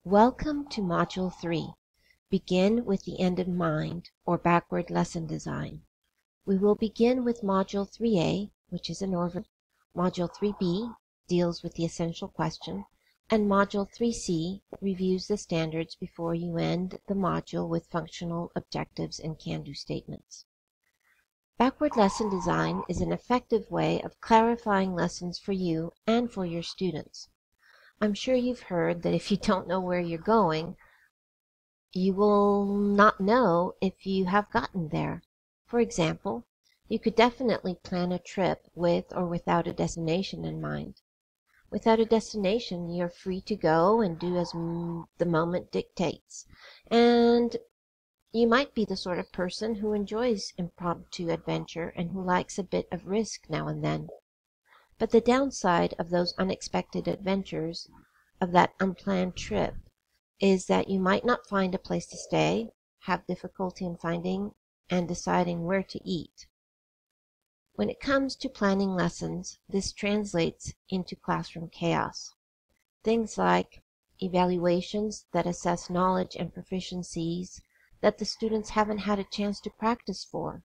Welcome to Module 3. Begin with the end in mind, or backward lesson design. We will begin with Module 3A, which is an overview. Module 3B deals with the essential question, and Module 3C reviews the standards before you end the module with functional objectives and can-do statements. Backward lesson design is an effective way of clarifying lessons for you and for your students. I'm sure you've heard that if you don't know where you're going, you will not know if you have gotten there. For example, you could definitely plan a trip with or without a destination in mind. Without a destination, you're free to go and do as the moment dictates. And you might be the sort of person who enjoys impromptu adventure and who likes a bit of risk now and then. But the downside of those unexpected adventures, of that unplanned trip, is that you might not find a place to stay, have difficulty in finding and deciding where to eat. When it comes to planning lessons, this translates into classroom chaos. Things like evaluations that assess knowledge and proficiencies that the students haven't had a chance to practice for,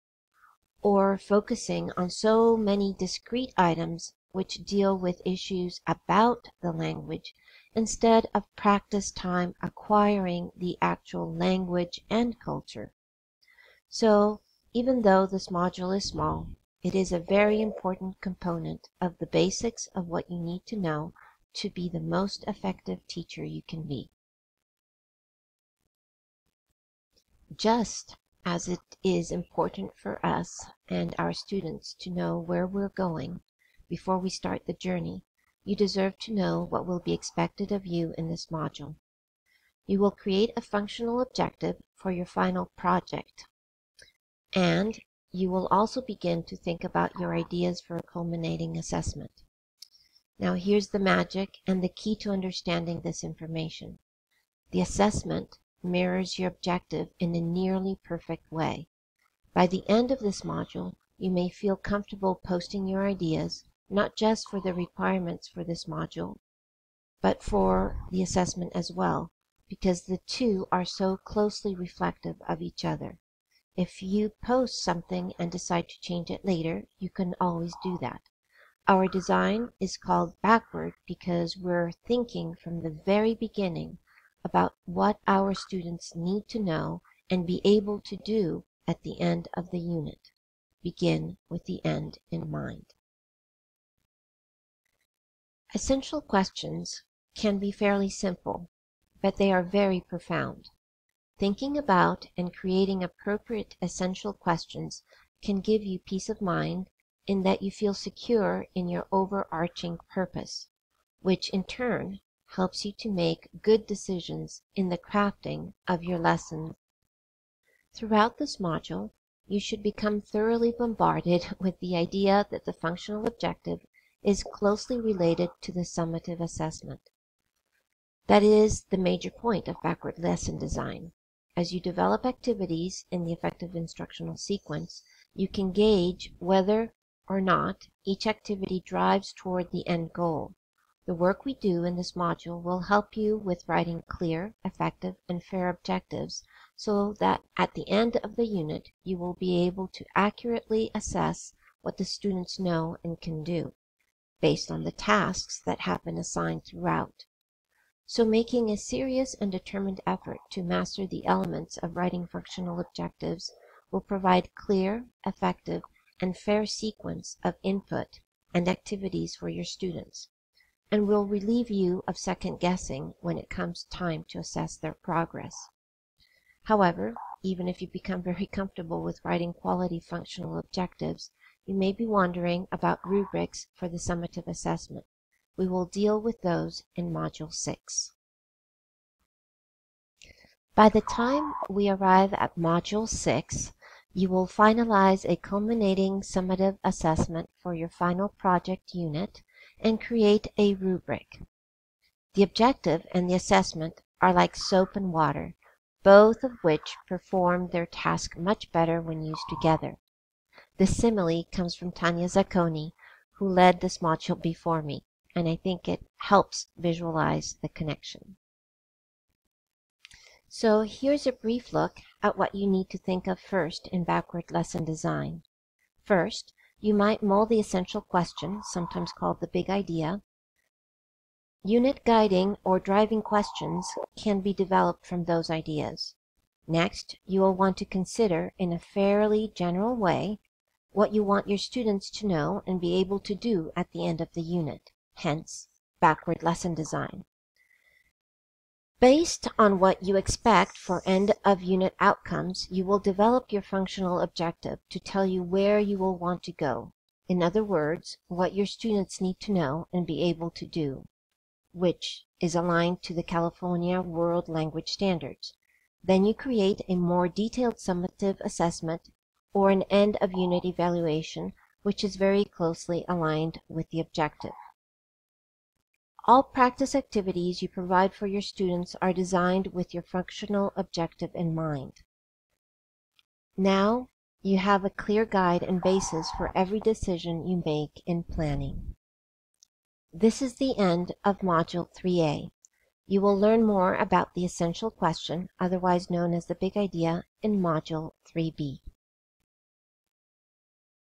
or focusing on so many discrete items which deal with issues about the language instead of practice time acquiring the actual language and culture. So, even though this module is small, it is a very important component of the basics of what you need to know to be the most effective teacher you can be. Just as it is important for us and our students to know where we're going before we start the journey, you deserve to know what will be expected of you in this module. You will create a functional objective for your final project, and you will also begin to think about your ideas for a culminating assessment. Now here's the magic and the key to understanding this information. The assessment mirrors your objective in a nearly perfect way. By the end of this module, you may feel comfortable posting your ideas, not just for the requirements for this module, but for the assessment as well, because the two are so closely reflective of each other. If you post something and decide to change it later, you can always do that. Our design is called backward because we're thinking from the very beginning about what our students need to know and be able to do at the end of the unit. Begin with the end in mind. Essential questions can be fairly simple, but they are very profound. Thinking about and creating appropriate essential questions can give you peace of mind in that you feel secure in your overarching purpose, which in turn helps you to make good decisions in the crafting of your lessons. Throughout this module, you should become thoroughly bombarded with the idea that the functional objective is closely related to the summative assessment. That is the major point of backward lesson design. As you develop activities in the effective instructional sequence, you can gauge whether or not each activity drives toward the end goal. The work we do in this module will help you with writing clear, effective, and fair objectives so that at the end of the unit you will be able to accurately assess what the students know and can do, based on the tasks that have been assigned throughout. So making a serious and determined effort to master the elements of writing functional objectives will provide clear, effective, and fair sequence of input and activities for your students, and will relieve you of second guessing when it comes time to assess their progress. However, even if you become very comfortable with writing quality functional objectives, you may be wondering about rubrics for the summative assessment. We will deal with those in Module 6. By the time we arrive at Module 6, you will finalize a culminating summative assessment for your final project unit and create a rubric. The objective and the assessment are like soap and water, both of which perform their task much better when used together. This simile comes from Tanya Zacconi, who led this module before me, and I think it helps visualize the connection. So here's a brief look at what you need to think of first in backward lesson design. First, you might mold the essential question, sometimes called the big idea. Unit guiding or driving questions can be developed from those ideas. Next, you will want to consider, in a fairly general way, what you want your students to know and be able to do at the end of the unit, hence backward lesson design. Based on what you expect for end-of-unit outcomes, you will develop your functional objective to tell you where you will want to go. In other words, what your students need to know and be able to do, which is aligned to the California World Language Standards. Then you create a more detailed summative assessment or an end-of-unit evaluation, which is very closely aligned with the objective. All practice activities you provide for your students are designed with your functional objective in mind. Now you have a clear guide and basis for every decision you make in planning. This is the end of Module 3A. You will learn more about the essential question, otherwise known as the big idea, in Module 3B.